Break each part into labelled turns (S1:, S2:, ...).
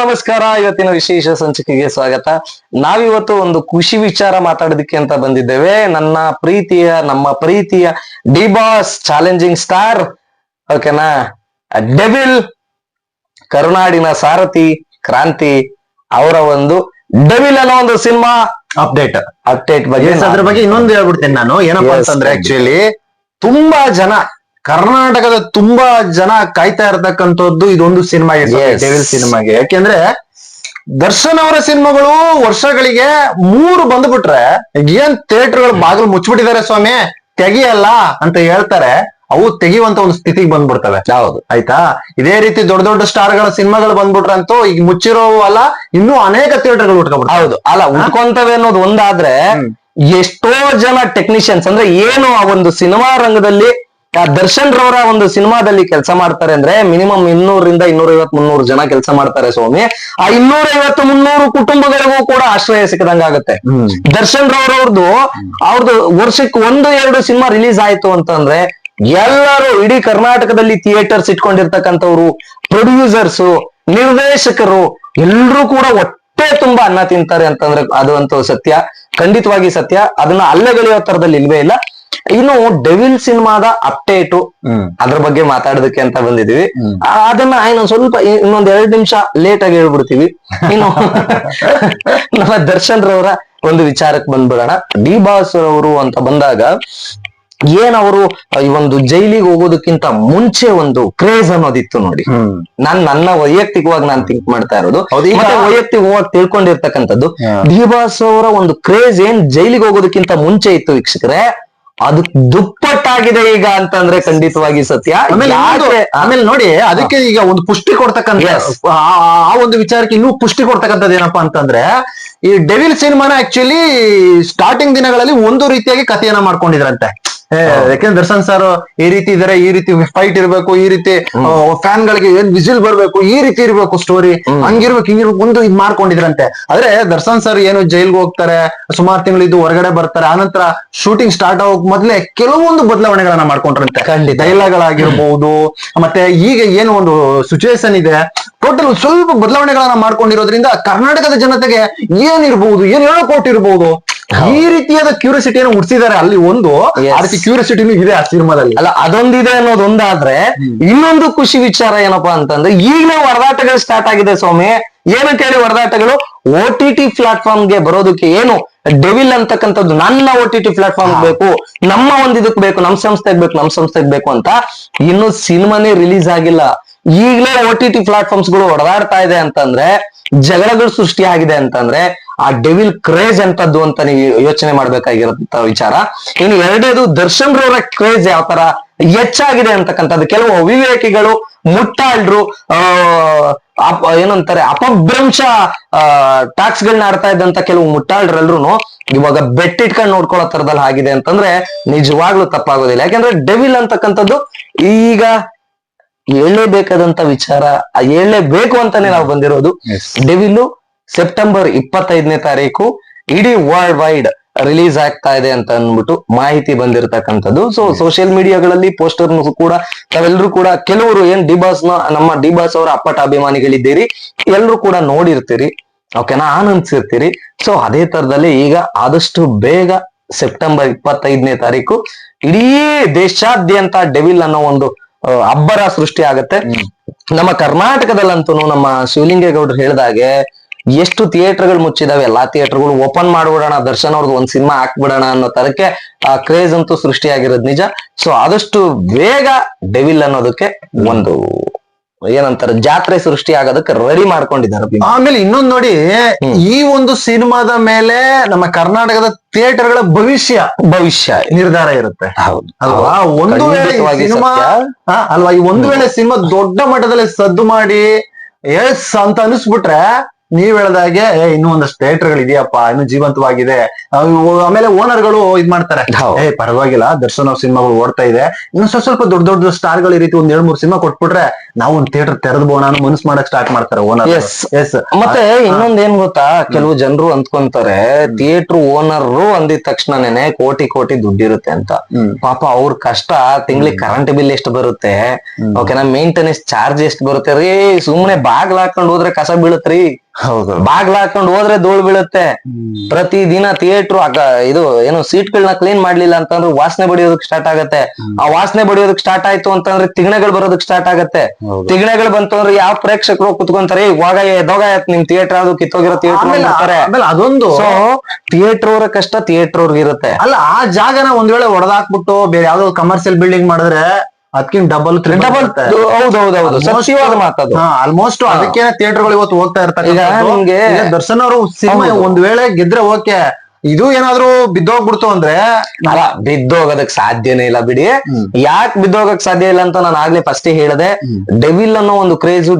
S1: ನಮಸ್ಕಾರ. ಇವತ್ತಿನ ವಿಶೇಷ ಸಂಚಿಕೆಗೆ ಸ್ವಾಗತ. ನಾವಿವತ್ತು ಒಂದು ಖುಷಿ ವಿಚಾರ ಮಾತಾಡೋದಕ್ಕೆ ಅಂತ ಬಂದಿದ್ದೇವೆ. ನಮ್ಮ ಪ್ರೀತಿಯ ಡಿ ಬಾಸ್ ಚಾಲೆಂಜಿಂಗ್ ಸ್ಟಾರ್, ಓಕೆನಾ, ಡೆವಿಲ್, ಕರುನಾಡಿನ ಸಾರಥಿ, ಕ್ರಾಂತಿ ಅವರ ಒಂದು ಡೆವಿಲ್ ಅನ್ನೋ ಒಂದು ಸಿನಿಮಾ ಅಪ್ಡೇಟ್ ಬಗ್ಗೆ
S2: ಅದ್ರ ಬಗ್ಗೆ ಇನ್ನೊಂದು ಹೇಳ್ಬಿಡ್ತೇನೆ ನಾನು. ಏನಪ್ಪಾ ಅಂತಂದ್ರೆ ಆಕ್ಚುಲಿ ತುಂಬಾ ಜನ ಕರ್ನಾಟಕದ ತುಂಬಾ ಜನ ಕಾಯ್ತಾ ಇರತಕ್ಕಂಥದ್ದು ಇದೊಂದು ಸಿನಿಮಾಗೆ, ಡೆವಿಲ್ ಸಿನಿಮಾಗೆ. ಯಾಕೆಂದ್ರೆ ದರ್ಶನ್ ಅವರ ಸಿನಿಮಾಗಳು ವರ್ಷಗಳಿಗೆ 3 ಬಂದ್ಬಿಟ್ರೆ ಏನ್ ಥಿಯೇಟರ್ಗಳು ಬಾಗಿಲು ಮುಚ್ಚಿಬಿಟ್ಟಿದ್ದಾರೆ ಸ್ವಾಮಿ, ತೆಗಿಯಲ್ಲ ಅಂತ ಹೇಳ್ತಾರೆ. ಅವು ತೆಗಿಯುವಂತ ಒಂದು ಸ್ಥಿತಿಗೆ ಬಂದ್ಬಿಡ್ತವೆ.
S1: ಹೌದು,
S2: ಆಯ್ತಾ? ಇದೇ ರೀತಿ ದೊಡ್ಡ ದೊಡ್ಡ ಸ್ಟಾರ್ಗಳ ಸಿನಿಮಾಗಳು ಬಂದ್ಬಿಟ್ರಂತೂ ಈಗ ಮುಚ್ಚಿರೋ ಅಲ್ಲ, ಇನ್ನೂ ಅನೇಕ ಥಿಯೇಟರ್ಗಳು ಉಟ್ಕೊಬಿಡ್ತಾರೆ.
S1: ಹೌದು, ಅಲ್ಲ ಉಟ್ಕೊಂತವೆ ಅನ್ನೋದು ಒಂದಾದ್ರೆ ಎಷ್ಟೋ ಜನ ಟೆಕ್ನಿಷಿಯನ್ಸ್ ಅಂದ್ರೆ ಏನು ಆ ಒಂದು ಸಿನಿಮಾ ರಂಗದಲ್ಲಿ ದರ್ಶನ್ ರವರ ಒಂದು ಸಿನಿಮಾದಲ್ಲಿ ಕೆಲಸ ಮಾಡ್ತಾರೆ ಅಂದ್ರೆ ಮಿನಿಮಮ್ 200 ರಿಂದ 250-300 ಜನ ಕೆಲಸ ಮಾಡ್ತಾರೆ ಸ್ವಾಮಿ. ಆ 250-300 ಕುಟುಂಬಗಳಿಗೂ ಕೂಡ ಆಶ್ರಯ ಸಿಕ್ಕದಂಗಾಗತ್ತೆ. ದರ್ಶನ್ ರವರವ್ರದ್ದು ವರ್ಷಕ್ಕೆ 1-2 ಸಿನಿಮಾ ರಿಲೀಸ್ ಆಯ್ತು ಅಂತಂದ್ರೆ ಎಲ್ಲರೂ ಇಡೀ ಕರ್ನಾಟಕದಲ್ಲಿ ಥಿಯೇಟರ್ಸ್ ಇಟ್ಕೊಂಡಿರ್ತಕ್ಕಂಥವ್ರು, ಪ್ರೊಡ್ಯೂಸರ್ಸ್, ನಿರ್ದೇಶಕರು ಎಲ್ರೂ ಕೂಡ ಹೊಟ್ಟೆ ತುಂಬಾ ಅನ್ನ ತಿಂತಾರೆ ಅಂತಂದ್ರೆ ಅದು ಅಂತೂ ಸತ್ಯ, ಖಂಡಿತವಾಗಿ ಸತ್ಯ. ಅದನ್ನ ಅಲ್ಲಗಳೆಯೋ ತರದಲ್ಲಿ ಇಲ್ವೇ ಇಲ್ಲ. ಇನ್ನು ಡೆವಿಲ್ ಸಿನಿಮಾದ ಅಪ್ಡೇಟು, ಅದ್ರ ಬಗ್ಗೆ ಮಾತಾಡೋದಕ್ಕೆ ಅಂತ ಬಂದಿದೀವಿ. ಅದನ್ನ ಸ್ವಲ್ಪ ಇನ್ನೊಂದ್ 2 ನಿಮಿಷ ಲೇಟ್ ಆಗಿ ಹೇಳ್ಬಿಡ್ತೀವಿ. ಇನ್ನು ನಮ್ಮ ದರ್ಶನ್ ರವರ ಒಂದು ವಿಚಾರಕ್ಕೆ ಬಂದ್ಬಿಡೋಣ. ಡಿ ಬಾಸ್ ಅವರು ಅಂತ ಬಂದಾಗ ಏನವರು ಈ ಒಂದು ಜೈಲಿಗೆ ಹೋಗೋದಕ್ಕಿಂತ ಮುಂಚೆ ಒಂದು ಕ್ರೇಜ್ ಅನ್ನೋದಿತ್ತು ನೋಡಿ. ನನ್ನ ವೈಯಕ್ತಿಕವಾಗಿ ನಾನು ಥಿಂಕ್ ಮಾಡ್ತಾ ಇರೋದು, ಮತ್ತೆ ವೈಯಕ್ತಿಕವಾಗಿ ತಿಳ್ಕೊಂಡಿರ್ತಕ್ಕಂಥದ್ದು, ಡಿ ಬಾಸ್ ಅವರ ಒಂದು ಕ್ರೇಜ್ ಏನ್ ಜೈಲಿಗೆ ಹೋಗೋದಕ್ಕಿಂತ ಮುಂಚೆ ಇತ್ತು ವೀಕ್ಷಕರೇ, ಅದು ದುಪ್ಪಟ್ಟಾಗಿದೆ ಈಗ ಅಂತಂದ್ರೆ ಖಂಡಿತವಾಗಿ ಸತ್ಯ.
S2: ಆಮೇಲೆ ನೋಡಿ, ಅದಕ್ಕೆ ಈಗ ಒಂದು ಪುಷ್ಟಿ ಕೊಡ್ತಕ್ಕಂಥ ಆ ಒಂದು ವಿಚಾರಕ್ಕೆ ಇನ್ನೂ ಪುಷ್ಟಿ ಕೊಡ್ತಕ್ಕಂಥದ್ದು ಏನಪ್ಪಾ ಅಂತಂದ್ರೆ, ಈ ಡೆವಿಲ್ ಸಿನಿಮಾನ ಆಕ್ಚುಲಿ ಸ್ಟಾರ್ಟಿಂಗ್ ದಿನಗಳಲ್ಲಿ ಒಂದು ರೀತಿಯಾಗಿ ಕಥೆಯನ್ನ ಮಾಡ್ಕೊಂಡಿದ್ರಂತೆ. ಯಾಕೆಂದ್ರೆ ದರ್ಶನ್ ಸರ್ ಈ ರೀತಿ ಇದಾರೆ, ಈ ರೀತಿ ಫೈಟ್ ಇರ್ಬೇಕು, ಈ ರೀತಿ ಫ್ಯಾನ್ ಗಳಿಗೆ ಏನ್ ವಿಸಿಲ್ ಬರ್ಬೇಕು, ಈ ರೀತಿ ಇರ್ಬೇಕು ಸ್ಟೋರಿ, ಹಂಗಿರ್ಬೇಕು ಹಿಂಗಿರ್ಬೇಕು, ಒಂದು ಇದ್ ಮಾಡ್ಕೊಂಡಿದ್ರಂತೆ. ಆದ್ರೆ ದರ್ಶನ್ ಸರ್ ಏನು ಜೈಲ್ಗೆ ಹೋಗ್ತಾರೆ, ಸುಮಾರು ತಿಂಗಳಿದ್ದು ಹೊರಗಡೆ ಬರ್ತಾರೆ, ಆನಂತರ ಶೂಟಿಂಗ್ ಸ್ಟಾರ್ಟ್ ಆಗೋಕ್ ಮೊದ್ಲೇ ಕೆಲವೊಂದು ಬದಲಾವಣೆಗಳನ್ನ ಮಾಡ್ಕೊಂಡ್ರಂತೆ. ಡೈಲಾಗ್ ಗಳಾಗಿರ್ಬಹುದು, ಮತ್ತೆ ಈಗ ಏನು ಒಂದು ಸಿಚುವೇಶನ್ ಇದೆ, ಟೋಟಲ್ ಸ್ವಲ್ಪ ಬದಲಾವಣೆಗಳನ್ನ ಮಾಡ್ಕೊಂಡಿರೋದ್ರಿಂದ ಕರ್ನಾಟಕದ ಜನತೆಗೆ ಏನಿರ್ಬಹುದು, ಏನ್ ಹೇಳೋಕೊಟ್ಟಿರ್ಬಹುದು, ಈ ರೀತಿಯಾದ ಕ್ಯೂರಿಯಾಸಿಟಿಯನ್ನು ಹುಟ್ಟಿಸಿದ್ದಾರೆ ಅಲ್ಲಿ. ಒಂದು ಆ ರೀತಿ ಕ್ಯೂರಿಯಾಸಿಟಿನೂ ಇದೆ ಆ ಸಿನಿಮಾದಲ್ಲಿ.
S1: ಅಲ್ಲ, ಅದೊಂದಿದೆ ಅನ್ನೋದೊಂದಾದ್ರೆ ಇನ್ನೊಂದು ಖುಷಿ ವಿಚಾರ ಏನಪ್ಪಾ ಅಂತಂದ್ರೆ ಈಗಲೇ ಹೊಡೆದಾಟಗಳು ಸ್ಟಾರ್ಟ್ ಆಗಿದೆ ಸ್ವಾಮಿ. ಏನಂತ ಹೇಳಿ ಹೊಡೆದಾಟಗಳು? OTT ಪ್ಲಾಟ್ಫಾರ್ಮ್ಗೆ ಬರೋದಕ್ಕೆ ಏನು ಡೆವಿಲ್ ಅಂತಕ್ಕಂಥದ್ದು ನನ್ನ OTT ಪ್ಲಾಟ್ಫಾರ್ಮ್ ಬೇಕು, ನಮ್ಮ ಇದಕ್ ಬೇಕು, ನಮ್ ಸಂಸ್ಥೆಗೆ ಬೇಕು ಅಂತ ಇನ್ನು ಸಿನಿಮಾನೇ ರಿಲೀಸ್ ಆಗಿಲ್ಲ. ಈಗಲೇ OTT ಪ್ಲಾಟ್ಫಾರ್ಮ್ಸ್ ಗಳು ಹೊಡೆದಾಡ್ತಾ ಇದೆ ಅಂತಂದ್ರೆ, ಜಗಳಗಳು ಸೃಷ್ಟಿ ಆಗಿದೆ ಅಂತಂದ್ರೆ ಆ ಡೆವಿಲ್ ಕ್ರೇಜ್ ಅಂತದ್ದು ಅಂತ ನೀವು ಯೋಚನೆ ಮಾಡ್ಬೇಕಾಗಿರಂತ ವಿಚಾರ. ಇನ್ನು ಎರಡನೇದು, ದರ್ಶನ್ ರವರ ಕ್ರೇಜ್ ಯಾವ ತರ ಹೆಚ್ಚಾಗಿದೆ ಅಂತಕ್ಕಂಥದ್ದು. ಕೆಲವು ಅವಿವೇಕಿಗಳು, ಮುಟ್ಟಾಳ್ರು, ಏನಂತಾರೆ ಅಪಭ್ರಂಶ ಟಾಕ್ಸ್ ಗಳನ್ನ ಆಡ್ತಾ ಇದ್ದಂತ ಕೆಲವು ಮುಟ್ಟಾಳ್ರೆಲ್ರು ಇವಾಗ ಬೆಟ್ಟಿಟ್ಕೊಂಡು ನೋಡ್ಕೊಳ್ಳೋ ತರದಲ್ಲಿ ಆಗಿದೆ ಅಂತಂದ್ರೆ ನಿಜವಾಗ್ಲೂ ತಪ್ಪಾಗೋದಿಲ್ಲ. ಯಾಕಂದ್ರೆ ಡೆವಿಲ್ ಅಂತಕ್ಕಂಥದ್ದು ಈಗ ಹೇಳಲೇಬೇಕಾದಂತ ವಿಚಾರ, ಹೇಳಲೇಬೇಕು ಅಂತಾನೆ ನಾವು ಬಂದಿರೋದು. ಡೆವಿಲ್ ಸೆಪ್ಟೆಂಬರ್ 25ನೇ ತಾರೀಕು ಇಡೀ ವರ್ಲ್ಡ್ ವೈಡ್ ರಿಲೀಸ್ ಆಗ್ತಾ ಇದೆ ಅಂತ ಅಂದ್ಬಿಟ್ಟು ಮಾಹಿತಿ ಬಂದಿರತಕ್ಕಂಥದ್ದು. ಸೊ ಸೋಷಿಯಲ್ ಮೀಡಿಯಾಗಳಲ್ಲಿ ಪೋಸ್ಟರ್ ಕೂಡ ತಾವೆಲ್ಲರೂ ಕೂಡ, ಕೆಲವರು ಏನ್ ನಮ್ಮ ಡಿ ಬಾಸ್ ಅವರ ಅಪ್ಪಟ ಅಭಿಮಾನಿಗಳಿದ್ದೀರಿ, ಎಲ್ರು ಕೂಡ ನೋಡಿರ್ತೀರಿ, ಓಕೆನಾ, ಆನಂದಿಸಿರ್ತೀರಿ. ಸೊ ಅದೇ ತರದಲ್ಲಿ ಈಗ ಆದಷ್ಟು ಬೇಗ ಸೆಪ್ಟೆಂಬರ್ 25ನೇ ತಾರೀಕು ಇಡೀ ದೇಶಾದ್ಯಂತ ಡೆವಿಲ್ ಅನ್ನೋ ಒಂದು ಅಬ್ಬರ ಸೃಷ್ಟಿ ಆಗತ್ತೆ. ನಮ್ಮ ಕರ್ನಾಟಕದಲ್ಲಂತೂ ನಮ್ಮ ಶಿವಲಿಂಗೇಗೌಡರು ಹೇಳಿದಾಗೆ ಎಷ್ಟು ಥಿಯೇಟರ್ಗಳು ಮುಚ್ಚಿದಾವೆ, ಎಲ್ಲಾ ಥಿಯೇಟರ್ಗಳು ಓಪನ್ ಮಾಡ್ಬಿಡೋಣ, ದರ್ಶನ್ ಅವ್ರದ್ದು ಒಂದ್ ಸಿನಿಮಾ ಹಾಕ್ಬಿಡೋಣ ಅನ್ನೋ ತರಕ್ಕೆ ಆ ಕ್ರೇಜ್ ಅಂತೂ ಸೃಷ್ಟಿಯಾಗಿರೋದು ನಿಜ. ಸೊ ಆದಷ್ಟು ಬೇಗ ಡೆವಿಲ್ ಅನ್ನೋದಕ್ಕೆ ಒಂದು ಏನಂತಾರೆ ಜಾತ್ರೆ ಸೃಷ್ಟಿ ಆಗೋದಕ್ಕೆ ರೆಡಿ ಮಾಡ್ಕೊಂಡಿದ್ದಾರೆ.
S2: ಆಮೇಲೆ ಇನ್ನೊಂದು ನೋಡಿ, ಈ ಒಂದು ಸಿನಿಮಾದ ಮೇಲೆ ನಮ್ಮ ಕರ್ನಾಟಕದ ಥಿಯೇಟರ್ಗಳ ಭವಿಷ್ಯ ನಿರ್ಧಾರ ಇರುತ್ತೆ.
S1: ಹೌದು
S2: ಅಲ್ವಾ? ಒಂದು ವೇಳೆ ಸಿನಿಮಾ ಅಲ್ವಾ, ಈ ಒಂದು ವೇಳೆ ಸಿನಿಮಾ ದೊಡ್ಡ ಮಟ್ಟದಲ್ಲಿ ಸದ್ದು ಮಾಡಿ ಎಸ್ ಅಂತ ಅನಿಸ್ಬಿಟ್ರೆ ನೀವ್ ಹೇಳ್ದಾಗೆ ಇನ್ನೂ ಒಂದಷ್ಟು ಥಿಯೇಟರ್ಗಳು ಇದೆಯಪ್ಪ, ಇನ್ನು ಜೀವಂತವಾಗಿದೆ. ಆಮೇಲೆ ಓನರ್ಗಳು ಇದ್ ಮಾಡ್ತಾರೆ, ಪರವಾಗಿಲ್ಲ ದರ್ಶನ್ ಅವ್ರ ಸಿನಿಮಾಗಳು ಓಡ್ತಾ ಇದೆ, ಇನ್ನು ಸ್ವಲ್ಪ ದೊಡ್ಡ ದೊಡ್ಡ ಸ್ಟಾರ್ ಗಳು ಈ ರೀತಿ ಒಂದ್ 2-3 ಸಿನಿಮಾ ಕೊಟ್ಬಿಟ್ರೆ ನಾವು ಒಂದ್ ಥಿಯೇಟರ್ ತೆರೆದ್ಬೋಣ ಅನ್ನೋ ಮನಸ್ಸು ಮಾಡಕ್ ಸ್ಟಾರ್ಟ್ ಮಾಡ್ತಾರೆ ಓನರ್.
S1: ಮತ್ತೆ ಇನ್ನೊಂದ್ ಏನ್ ಗೊತ್ತಾ, ಕೆಲವು ಜನರು ಅಂದ್ಕೊಂತಾರೆ ಥಿಯೇಟರ್ ಓನರ್ ಅಂದಿದ ತಕ್ಷಣನೇ ಕೋಟಿ ಕೋಟಿ ದುಡ್ಡಿರುತ್ತೆ ಅಂತ. ಪಾಪ ಅವ್ರ ಕಷ್ಟ, ತಿಂಗಳಿಗೆ ಕರೆಂಟ್ ಬಿಲ್ ಎಷ್ಟು ಬರುತ್ತೆ, ಓಕೆನಾ, ಮೇಂಟೆನೆನ್ಸ್ ಚಾರ್ಜ್ ಎಷ್ಟು ಬರುತ್ತೆ ರೀ. ಸುಮ್ನೆ ಬಾಗ್ಲ ಹಾಕೊಂಡ್ ಹೋದ್ರೆ ಕಸ ಬೀಳತ್ರಿ,
S2: ಹೌದು,
S1: ಬಾಗ್ಲ ಹಾಕೊಂಡ್ ಹೋದ್ರೆ ಧೂಳ್ ಬೀಳುತ್ತೆ. ಪ್ರತಿ ದಿನ ಥಿಯೇಟರ್ ಇದು ಏನು ಸೀಟ್ ಗಳನ್ನ ಕ್ಲೀನ್ ಮಾಡ್ಲಿಲ್ಲ ಅಂತಂದ್ರೆ ವಾಸನೆ ಬಡಿಯೋದಕ್ ಸ್ಟಾರ್ಟ್ ಆಗತ್ತೆ. ಆ ವಾಸನೆ ಬಡಿಯೋದಕ್ ಸ್ಟಾರ್ಟ್ ಆಯ್ತು ಅಂತಂದ್ರೆ ತಿಗಣೆಗಳು ಬರೋದಕ್ ಸ್ಟಾರ್ಟ್ ಆಗತ್ತೆ. ತಿಗಣೆಗಳು ಬಂತು ಅಂದ್ರೆ ಯಾವ ಪ್ರೇಕ್ಷಕರು ಕುತ್ಕೊಂತಾರೆ, ಇವಾಗ ಎದೋಗ ನಿಮ್ ಥಿಯೇಟರ್ ಅದು ಕಿತ್ತೋಗಿರೋ ಥಿಯೇಟರ್ ಮಾಡ್ತಾರೆ.
S2: ಅದೊಂದು
S1: ಸೊ ಥಿಯೇಟರ್ ಅವ್ರ ಕಷ್ಟ ಥಿಯೇಟರ್ ಅವ್ರಿಗೆ ಇರುತ್ತೆ.
S2: ಅಲ್ಲ, ಆ ಜಾಗನ ಒಂದ್ ವೇಳೆ ಹೊಡೆದಾಕ್ಬಿಟ್ಟು ಬೇರೆ ಯಾವ್ದೋ ಕಮರ್ಷಿಯಲ್ ಬಿಲ್ಡಿಂಗ್ ಮಾಡಿದ್ರೆ ಅದಕ್ಕಿಂತ ಡಬಲ್
S1: ಹೌದೌದು, ಸತ್ಯವಾದ ಮಾತದು.
S2: ಆಲ್ಮೋಸ್ಟ್ ಅದಕ್ಕೆ ಥಿಯೇಟರ್ ಗಳು ಇವತ್ತು ಹೋಗ್ತಾ ಇರ್ತಾರೆ.
S1: ನಿಮ್ಗೆ
S2: ದರ್ಶನ್ ಅವರು ಸಿನಿಮಾ ಒಂದ್ ವೇಳೆ ಗೆದ್ರೆ ಓಕೆ, ಇದು ಏನಾದ್ರು ಬಿದ್ದೋಗ್ಬಿಡ್ತು ಅಂದ್ರೆ
S1: ಅಲ್ಲ, ಬಿದ್ದೋಗೋದಕ್ ಸಾಧ್ಯನೇ ಇಲ್ಲ ಬಿಡಿ. ಯಾಕೆ ಬಿದ್ದೋಗಕ್ ಸಾಧ್ಯ ಇಲ್ಲ ಅಂತ ನಾನು ಆಗ್ಲೇ ಫಸ್ಟ್ ಹೇಳಿದೆ. ಡೆವಿಲ್ ಅನ್ನೋ ಒಂದು ಕ್ರೇಜು,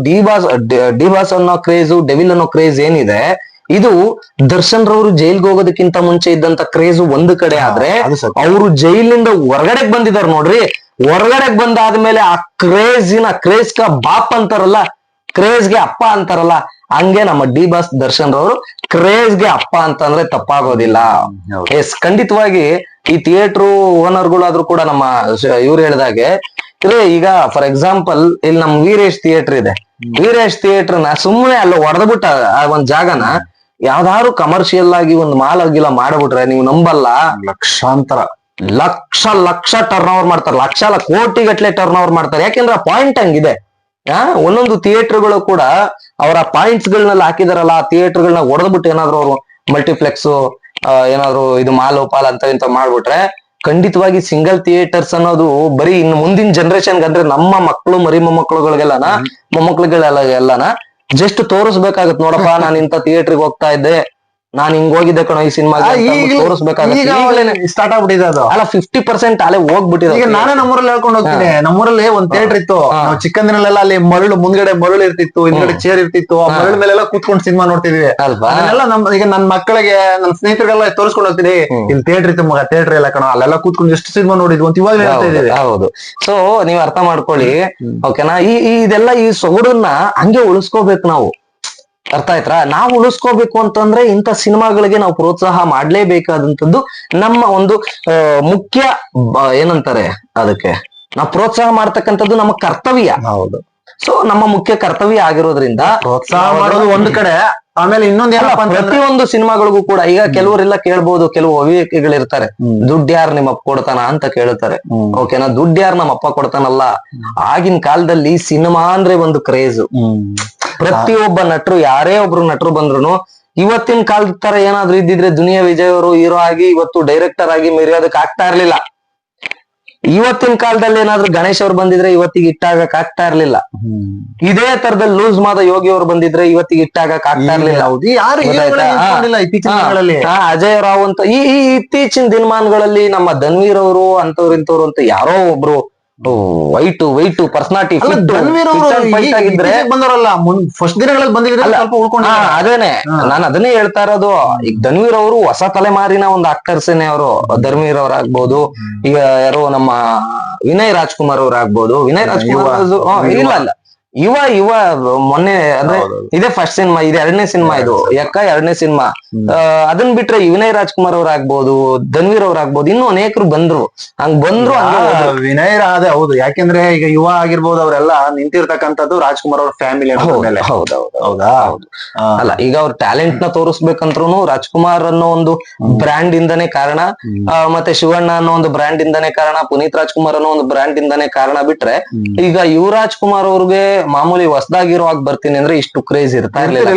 S1: ಡಿಬಾಸ್ ಅನ್ನೋ ಕ್ರೇಜು, ಡೆವಿಲ್ ಅನ್ನೋ ಕ್ರೇಜ್ ಏನಿದೆ, ಇದು ದರ್ಶನ್ ರವರು ಜೈಲ್ಗೆ ಹೋಗೋದಕ್ಕಿಂತ ಮುಂಚೆ ಇದ್ದಂತ ಕ್ರೇಜು ಒಂದು ಕಡೆ ಆದ್ರೆ, ಅವರು ಜೈಲಿಂದ ಹೊರಗಡೆಗ್ ಬಂದಿದಾರೆ ನೋಡ್ರಿ. ಹೊರಗಡೆಗ್ ಬಂದಾದ್ಮೇಲೆ ಆ ಕ್ರೇಜ್ ಕ ಬಾಪ್ ಅಂತಾರಲ್ಲ, ಕ್ರೇಜ್ಗೆ ಅಪ್ಪ ಅಂತಾರಲ್ಲ, ಹಂಗೆ ನಮ್ಮ ಡಿಬಾಸ್ ದರ್ಶನ್ ರವರು ಕ್ರೇಜ್ಗೆ ಅಪ್ಪ ಅಂತಂದ್ರೆ ತಪ್ಪಾಗೋದಿಲ್ಲ. ಎಸ್, ಖಂಡಿತವಾಗಿ ಈ ಥಿಯೇಟರ್ ಓನರ್ಗಳಾದ್ರೂ ಕೂಡ ನಮ್ಮ ಇವ್ರು ಹೇಳಿದಾಗೆ ಈಗ ಫಾರ್ ಎಕ್ಸಾಂಪಲ್ ಇಲ್ಲಿ ನಮ್ ವೀರೇಶ್ ಥಿಯೇಟರ್ ಇದೆ. ವೀರೇಶ್ ಥಿಯೇಟರ್ ನ ಸುಮ್ಮನೆ ಅಲ್ಲ ಹೊಡೆದ್ಬಿಟ್ಟ ಆ ಒಂದ್ ಜಾಗನ ಯಾವ್ದಾದ್ರು ಕಮರ್ಷಿಯಲ್ ಆಗಿ ಒಂದ್ ಮಾಲ್ ಆಗಿಲ್ಲ ಮಾಡ್ಬಿಟ್ರೆ ನೀವು ನಂಬಲ್ಲ, ಲಕ್ಷ ಟರ್ನ್ ಓವರ್ ಮಾಡ್ತಾರೆ. ಲಕ್ಷ ಅಲ್ಲ, ಕೋಟಿ ಗಟ್ಲೆ ಟರ್ನ್ ಓವರ್ ಮಾಡ್ತಾರೆ. ಯಾಕೆಂದ್ರೆ ಆ ಪಾಯಿಂಟ್ ಹಂಗಿದೆ. ಒಂದೊಂದು ಥಿಯೇಟರ್ಗಳು ಕೂಡ ಅವರ ಪಾಯಿಂಟ್ಸ್ ಗಳನ್ನೆಲ್ಲ ಹಾಕಿದಾರಲ್ಲ, ಆ ಥಿಯೇಟರ್ ಗಳನ್ನ ಹೊಡೆದ್ಬಿಟ್ಟು ಏನಾದ್ರು ಅವರು ಮಲ್ಟಿಪ್ಲೆಕ್ಸ್ ಏನಾದ್ರು ಇದು ಮಾಲ್ ಅಂತ ಇಂತ ಮಾಡ್ಬಿಟ್ರೆ, ಖಂಡಿತವಾಗಿ ಸಿಂಗಲ್ ಥಿಯೇಟರ್ಸ್ ಅನ್ನೋದು ಬರೀ ಇನ್ನು ಮುಂದಿನ ಜನರೇಷನ್ಗೆ ಅಂದ್ರೆ ನಮ್ಮ ಮಕ್ಕಳು ಮರಿ ಮೊಮ್ಮಕ್ಳುಗಳೆಲ್ಲನ ಜಸ್ಟ್ ತೋರಿಸ್ಬೇಕಾಗತ್. ನೋಡಪ್ಪ, ನಾನು ಇಂಥ ಥಿಯೇಟರ್ಗೆ ಹೋಗ್ತಾ ಇದ್ದೆ, ನಾನ್ ಹಿಂಗ್ ಹೋಗಿದ್ದೆ ಕಣೋ ಈ ಸಿನಿಮಾ ತೋರಿಸ್ಬೇಕಾಗತ್ತೆ.
S2: ಸ್ಟಾರ್ಟ್ ಆಗ್ಬಿಟ್ಟಿದೆ ಅದು.
S1: ಅಲ್ಲ, 50% ಅಲ್ಲೇ ಹೋಗ್ಬಿಟ್ಟಿದೆ.
S2: ಈಗ ನಾನೇ ನಮ್ಮೂರಲ್ಲಿ ಹೇಳ್ಕೊಂಡು ಹೋಗ್ತೀನಿ. ನಮ್ಮೂರಲ್ಲಿ ಒಂದ್ ಥಿಯೇಟರ್ ಇತ್ತು. ನಾವು ಚಿಕ್ಕಂದಿನಲ್ಲೆಲ್ಲ ಅಲ್ಲಿ ಮರಳು ಮುಂದ್ಗಡೆ ಮರಳು ಇರ್ತಿತ್ತು, ಹಿಂದ್ಗಡೆ ಚೇರ್ ಇರ್ತಿತ್ತು. ಆ ಮರಳು ಮೇಲೆಲ್ಲ ಕೂತ್ಕೊಂಡು ಸಿನಿಮಾ ನೋಡ್ತಿದ್ವಿ. ಅದನ್ನೆಲ್ಲ ಈಗ ನನ್ ಮಕ್ಕಳಿಗೆ, ನನ್ ಸ್ನೇಹಿತರಿಗೆಲ್ಲ ತೋರಿಸ್ಕೊಂಡು ಹೋಗ್ತೀನಿ. ಇಲ್ಲಿ ಥಿಯೇಟರ್ ಇತ್ತು ಮಗ, ಥಿಯೇಟರ್ ಎಲ್ಲ ಕಣೋ, ಅಲ್ಲೆಲ್ಲ ಕೂತ್ಕೊಂಡು ಎಷ್ಟು ಸಿನಿಮಾ ನೋಡಿದ್ವು ಅಂತ ಇವಾಗ ಹೇಳ್ತಾ ಇದೀವಿ.
S1: ಹೌದು. ಸೊ ನೀವ್ ಅರ್ಥ ಮಾಡ್ಕೊಳ್ಳಿ, ಓಕೆನಾ. ಇದೆಲ್ಲ ಈ ಸೊಗಡನ್ನ ಹಂಗೆ ಉಳಿಸ್ಕೋಬೇಕು ನಾವು. ಅರ್ಥ ಆಯ್ತಾ? ನಾವು ಉಳಿಸ್ಕೋಬೇಕು ಅಂತಂದ್ರೆ ಇಂಥ ಸಿನಿಮಾಗಳಿಗೆ ನಾವು ಪ್ರೋತ್ಸಾಹ ಮಾಡ್ಲೇಬೇಕಾದಂತದ್ದು ನಮ್ಮ ಒಂದು ಮುಖ್ಯ ಏನಂತಾರೆ ಅದಕ್ಕೆ, ನಾವು ಪ್ರೋತ್ಸಾಹ ಮಾಡ್ತಕ್ಕಂಥದ್ದು ನಮ್ಮ ಕರ್ತವ್ಯ.
S2: ಹೌದು.
S1: ಸೊ ನಮ್ಮ ಮುಖ್ಯ ಕರ್ತವ್ಯ ಆಗಿರೋದ್ರಿಂದ
S2: ಪ್ರೋತ್ಸಾಹ ಮಾಡೋದು ಒಂದು ಕಡೆ. ಆಮೇಲೆ ಇನ್ನೊಂದ್ ಏನಪ್ಪ,
S1: ಪ್ರತಿಯೊಂದು ಸಿನಿಮಾಗಳಿಗೂ ಕೂಡ ಈಗ ಕೆಲವರೆಲ್ಲ ಕೇಳ್ಬೋದು, ಕೆಲವು ಅವಿವೇಕಿಗಳಿರ್ತಾರೆ, ದುಡ್ಡು ಯಾರು ನಿಮ್ಮ ಅಪ್ಪ ಕೊಡ್ತಾನ ಅಂತ ಕೇಳ್ತಾರೆ. ಓಕೆನಾ, ದುಡ್ಡು ಯಾರು ನಮ್ಮ ಅಪ್ಪ ಕೊಡ್ತಾನಲ್ಲ. ಆಗಿನ ಕಾಲದಲ್ಲಿ ಸಿನಿಮಾ ಅಂದ್ರೆ ಒಂದು ಕ್ರೇಜ್. ಪ್ರತಿಯೊಬ್ಬ ನಟರು, ಯಾರೇ ಒಬ್ರು ನಟರು ಬಂದ್ರು, ಇವತ್ತಿನ ಕಾಲದ ತರ ಏನಾದ್ರು ಇದ್ದಿದ್ರೆ ದುನಿಯಾ ವಿಜಯ್ ಅವರು ಹೀರೋ ಆಗಿ ಇವತ್ತು ಡೈರೆಕ್ಟರ್ ಆಗಿ ಮೆರೆಯೋದಕ್ ಆಗ್ತಾ ಇರ್ಲಿಲ್ಲ. ಇವತ್ತಿನ ಕಾಲದಲ್ಲಿ ಏನಾದ್ರು ಗಣೇಶ್ ಅವ್ರು ಬಂದಿದ್ರೆ ಇವತ್ತಿಗೆ ಇಟ್ಟಾಗಕ್ ಆಗ್ತಾ ಇರ್ಲಿಲ್ಲ. ಇದೇ ತರದಲ್ಲಿ ಲೂಸ್ ಮಾದ ಯೋಗಿ ಅವ್ರು ಬಂದಿದ್ರೆ ಇವತ್ತಿಗೆ ಇಟ್ಟಾಗಕ್ ಆಗ್ತಾ ಇರ್ಲಿಲ್ಲ. ಅಜಯ್ ರಾವ್ ಅಂತ ಈ ಇತ್ತೀಚಿನ ದಿನಮಾನಗಳಲ್ಲಿ ನಮ್ಮ ಧನ್ವೀರ್ ಅವರು ಅಂತವ್ರು ಇಂಥವ್ರು ಅಂತ ಯಾರೋ ಒಬ್ರು ವೈಟ್ ಪರ್ಸನಾಲಿಟಿ
S2: ಬಂದವರಲ್ಲ, ಫಸ್ಟ್ ದಿನಗಳಲ್ಲಿ ಬಂದಿದ್ರೆ ಸ್ವಲ್ಪ ಉಳ್ಕೊಂಡು.
S1: ಅದೇನೆ ನಾನು ಅದನ್ನೇ ಹೇಳ್ತಾ ಇರೋದು. ಈಗ ಧನ್ವೀರ್ ಅವರು ಹೊಸ ತಲೆಮಾರಿನ ಒಂದು ಆಕ್ಟರ್ಸೇನೆ. ಅವರು ಧರ್ಮೀರ್ ಅವ್ರಾಗ್ಬೋದು, ಈಗ ಯಾರೋ ನಮ್ಮ ವಿನಯ್ ರಾಜ್ಕುಮಾರ್ ಅವ್ರಾಗ್ಬೋದು. ವಿನಯ್ ರಾಜ್ಕುಮಾರ್ ಇಲ್ಲ ಯುವ ಮೊನ್ನೆ ಅಂದ್ರೆ ಇದೇ ಫಸ್ಟ್ ಸಿನಿಮಾ, ಇದು 2ನೇ ಸಿನಿಮಾ, ಇದು ಯಕ್ಕ 2ನೇ ಸಿನಿಮಾ. ಅದನ್ ಬಿಟ್ರೆ ವಿನಯ್ ರಾಜ್ಕುಮಾರ್ ಅವ್ರಾಗ್ಬೋದು, ಧನ್ವೀರ್ ಅವ್ರಾಗ್ಬೋದು, ಇನ್ನೂ ಅನೇಕರು ಬಂದ್ರು. ಹಂಗ್ ಬಂದ್ರು.
S2: ವಿನಯ್ ಅದೇ ಹೌದು. ಯಾಕೆಂದ್ರೆ ಈಗ ಯುವ ಆಗಿರ್ಬೋದು, ಅವರೆಲ್ಲ ನಿಂತಿರ್ತಕ್ಕಂಥದ್ದು ರಾಜ್ಕುಮಾರ್ ಅವ್ರ ಫ್ಯಾಮಿಲಿ.
S1: ಹೌದಾ? ಅಲ್ಲ, ಈಗ ಅವ್ರ ಟ್ಯಾಲೆಂಟ್ ನ ತೋರಿಸ್ಬೇಕಂತ್ರು ರಾಜ್ಕುಮಾರ್ ಅನ್ನೋ ಒಂದು ಬ್ರ್ಯಾಂಡ್ ಇಂದಾನೇ ಕಾರಣ, ಮತ್ತೆ ಶಿವಣ್ಣ ಅನ್ನೋ ಒಂದು ಬ್ರ್ಯಾಂಡ್ ಇಂದಾನೇ ಕಾರಣ, ಪುನೀತ್ ರಾಜ್ಕುಮಾರ್ ಅನ್ನೋ ಒಂದು ಬ್ರ್ಯಾಂಡ್ ಇಂದಾನೇ ಕಾರಣ. ಬಿಟ್ರೆ ಈಗ ಯುವರಾಜ್ ಕುಮಾರ್ ಅವ್ರಿಗೆ ಮಾಮೂಲಿ ಹೊಸದಾಗಿರುವಾಗ ಬರ್ತೀನಿ ಅಂದ್ರೆ ಇಷ್ಟು ಕ್ರೇಜ್ ಇರ್ತಾ ಇರ್ಲಿಲ್ಲ.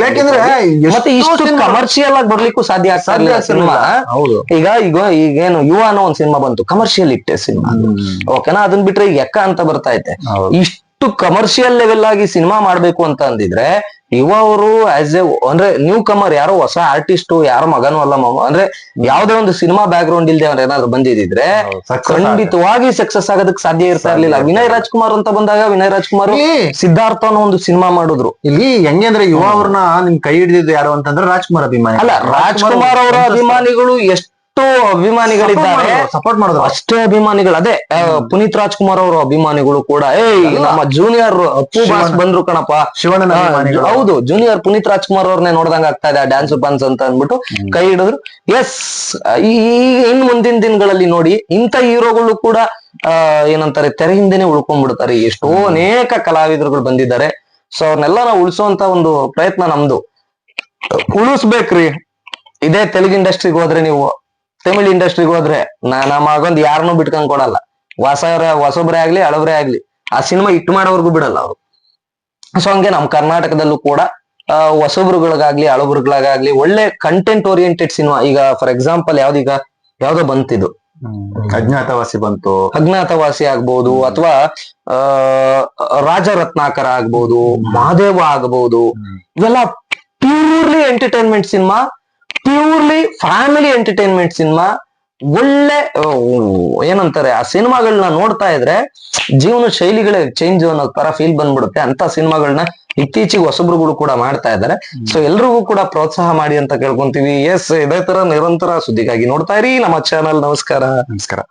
S1: ಮತ್ತೆ ಇಷ್ಟು ಕಮರ್ಷಿಯಲ್ ಆಗಿ ಬರ್ಲಿಕ್ಕೂ ಸಾಧ್ಯ ಆಗ್ತಾ ಇರ್ಲಿಲ್ಲ ಸಿನಿಮಾ. ಈಗೇನು ಯುವ ಅನ್ನೋ ಒಂದ್ ಸಿನಿಮಾ ಬಂತು, ಕಮರ್ಷಿಯಲ್ ಇಟ್ಟೆ ಸಿನಿಮಾ, ಓಕೆನಾ. ಅದನ್ ಬಿಟ್ರೆ ಈಗ ಎಕ್ಕ ಅಂತ ಬರ್ತಾ ಐತೆ. ಇಷ್ಟು ಇಷ್ಟು ಕಮರ್ಷಿಯಲ್ ಲೆವೆಲ್ ಆಗಿ ಸಿನಿಮಾ ಮಾಡ್ಬೇಕು ಅಂತ ಅಂದಿದ್ರೆ ಯುವ ಅವರು ಆಸ್ ಎ ಅಂದ್ರೆ ನ್ಯೂ ಕಮರ್, ಯಾರೋ ಹೊಸ ಆರ್ಟಿಸ್ಟ್, ಯಾರೋ ಮಗನೂ ಅಲ್ಲ ಅಂದ್ರೆ ಯಾವ್ದೇ ಒಂದು ಸಿನಿಮಾ ಬ್ಯಾಕ್ ಗ್ರೌಂಡ್ ಇಲ್ದೆ ಅವ್ರು ಏನಾದ್ರು ಬಂದಿದ್ರೆ ಖಂಡಿತವಾಗಿ ಸಕ್ಸಸ್ ಆಗೋದಕ್ಕೆ ಸಾಧ್ಯ ಇರ್ತಾ ಇರ್ಲಿಲ್ಲ. ವಿನಯ್ ರಾಜ್ಕುಮಾರ್ ಅಂತ ಬಂದಾಗ ವಿನಯ್ ರಾಜ್ಕುಮಾರ್ ಸಿದ್ಧಾರ್ಥ ಅನ್ನೋ ಒಂದು ಸಿನಿಮಾ ಮಾಡಿದ್ರು.
S2: ಇಲ್ಲಿ ಹೆಂಗೆ ಅಂದ್ರೆ ಯುವ ಅವ್ರನ್ನ ನಿಮ್ ಕೈ ಹಿಡಿದಿದ್ದು ಯಾರು ಅಂತಂದ್ರೆ ರಾಜ್ಕುಮಾರ್ ಅಭಿಮಾನಿ
S1: ಅಲ್ಲ, ರಾಜ್ಕುಮಾರ್ ಅವರ ಅಭಿಮಾನಿಗಳು ಎಷ್ಟು ಅಭಿಮಾನಿಗಳಿದ್ದಾರೆ,
S2: ಸಪೋರ್ಟ್ ಮಾಡಿದ್ರು
S1: ಅಷ್ಟೇ ಅಭಿಮಾನಿಗಳು. ಅದೇ ಪುನೀತ್ ರಾಜ್ಕುಮಾರ್ ಅವರ ಅಭಿಮಾನಿಗಳು ಕೂಡ ನಮ್ಮ ಜೂನಿಯರ್ ಅಪ್ಪು ಬಾಸ್ ಬಂದ್ರು ಕಣಪ್ಪ,
S2: ಶಿವಣ್ಣನ ಅಭಿಮಾನಿಗಳು.
S1: ಹೌದು, ಜೂನಿಯರ್ ಪುನೀತ್ ರಾಜ್ಕುಮಾರ್ ಅವ್ರನ್ನೇ ನೋಡ್ದಂಗ ಆಗ್ತಾ ಇದೆ ಡ್ಯಾನ್ಸ್ ಪನ್ಸ್ ಅಂತ ಅಂದ್ಬಿಟ್ಟು ಕೈ ಹಿಡಿದ್ರು. ಎಸ್, ಈ ಇನ್ ಮುಂದಿನ ದಿನಗಳಲ್ಲಿ ನೋಡಿ ಇಂಥ ಹೀರೋಗಳು ಕೂಡ ಏನಂತಾರೆ ತೆರೆ ಹಿಂದೆನೆ ಉಳ್ಕೊಂಡ್ಬಿಡ್ತಾರೆ. ಎಷ್ಟೋ ಅನೇಕ ಕಲಾವಿದರುಗಳು ಬಂದಿದ್ದಾರೆ. ಸೊ ಅವ್ರನ್ನೆಲ್ಲ ನಾವು ಉಳಿಸುವಂತ ಒಂದು ಪ್ರಯತ್ನ ನಮ್ದು. ಉಳಿಸ್ಬೇಕ್ರಿ. ಇದೇ ತೆಲುಗು ಇಂಡಸ್ಟ್ರಿಗೆ ಹೋದ್ರೆ, ನೀವು ತಮಿಳ್ ಇಂಡಸ್ಟ್ರಿಗೆ ಹೋದ್ರೆ ನಮ್ಮ ಮಗೊಂದ್ ಯಾರನ್ನೂ ಬಿಟ್ಕೊಂಡ್ ಕೊಡಲ್ಲ. ಹೊಸೊಬ್ರೇ ಆಗ್ಲಿ ಹಳಬ್ರೇ ಆಗ್ಲಿ ಆ ಸಿನಿಮಾ ಹಿಟ್ ಮಾಡೋವರ್ಗು ಬಿಡಲ್ಲ ಅವರು. ಸೊ ಹಂಗೆ ನಮ್ ಕರ್ನಾಟಕದಲ್ಲೂ ಕೂಡ ಹೊಸಬ್ರುಗಳಿಗಾಗ್ಲಿ ಹಳಬ್ರುಗಳಿಗಾಗ್ಲಿ ಒಳ್ಳೆ ಕಂಟೆಂಟ್ ಓರಿಯೆಂಟೆಡ್ ಸಿನಿಮಾ. ಈಗ ಫಾರ್ ಎಕ್ಸಾಂಪಲ್ ಯಾವ್ದೋ ಬಂತಿದ್ದು
S2: ಅಜ್ಞಾತವಾಸಿ ಬಂತು,
S1: ಅಜ್ಞಾತವಾಸಿ ಆಗ್ಬಹುದು, ಅಥವಾ ರಾಜರತ್ನಾಕರ ಆಗ್ಬಹುದು, ಮಹಾದೇವ ಆಗ್ಬಹುದು. ಇವೆಲ್ಲ purely entertainment cinema, purely family entertainment cinema. ಒಳ್ಳೆ ಏನಂತಾರೆ ಆ ಸಿನಿಮಾಗಳನ್ನ ನೋಡ್ತಾ ಇದ್ರೆ ಜೀವನ ಶೈಲಿಗಳೇ ಚೇಂಜ್ ಅನ್ನೋ ತರ ಫೀಲ್ ಬಂದ್ಬಿಡುತ್ತೆ. ಅಂತ ಸಿನಿಮಾಗಳನ್ನ ಇತ್ತೀಚೆಗೆ ಹೊಸಬ್ರುಗಳು ಕೂಡ ಮಾಡ್ತಾ ಇದ್ದಾರೆ. ಸೊ ಎಲ್ರಿಗೂ ಕೂಡ ಪ್ರೋತ್ಸಾಹ ಮಾಡಿ ಅಂತ ಕೇಳ್ಕೊಂತೀವಿ. ಎಸ್, ಇದೇ ತರ ನಿರಂತರ ಸುದ್ದಿಗಾಗಿ ನೋಡ್ತಾ ಇರಿ ನಮ್ಮ ಚಾನಲ್. ನಮಸ್ಕಾರ.